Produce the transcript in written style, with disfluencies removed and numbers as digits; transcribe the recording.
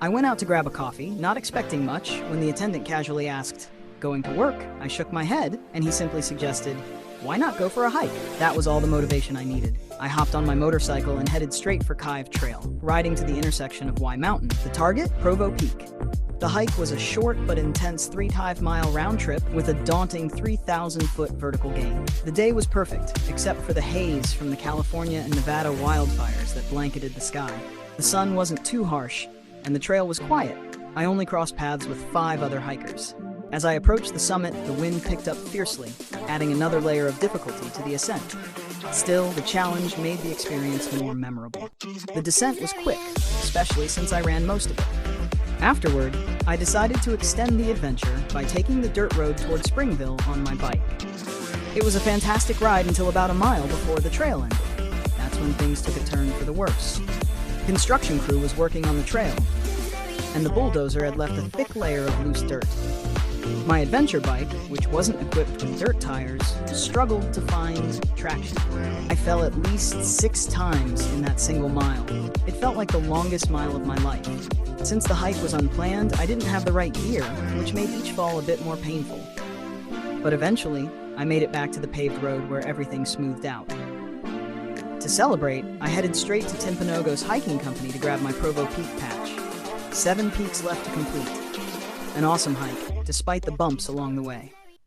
I went out to grab a coffee, not expecting much, when the attendant casually asked, "Going to work?" I shook my head, and he simply suggested, "Why not go for a hike?" That was all the motivation I needed. I hopped on my motorcycle and headed straight for Kive Trail, riding to the intersection of Y Mountain. The target? Provo Peak. The hike was a short but intense 3.5-mile round trip with a daunting 3,000-foot vertical gain. The day was perfect, except for the haze from the California and Nevada wildfires that blanketed the sky. The sun wasn't too harsh, and the trail was quiet. I only crossed paths with 5 other hikers. As I approached the summit, the wind picked up fiercely, adding another layer of difficulty to the ascent. Still, the challenge made the experience more memorable. The descent was quick, especially since I ran most of it. Afterward, I decided to extend the adventure by taking the dirt road toward Springville on my bike. It was a fantastic ride until about a mile before the trail ended. That's when things took a turn for the worse. A construction crew was working on the trail, and the bulldozer had left a thick layer of loose dirt. My adventure bike, which wasn't equipped with dirt tires, struggled to find traction. I fell at least 6 times in that single mile. It felt like the longest mile of my life. Since the hike was unplanned, I didn't have the right gear, which made each fall a bit more painful. But eventually, I made it back to the paved road where everything smoothed out. To celebrate, I headed straight to Timpanogos Hiking Company to grab my Provo Peak patch. 7 peaks left to complete. An awesome hike, despite the bumps along the way.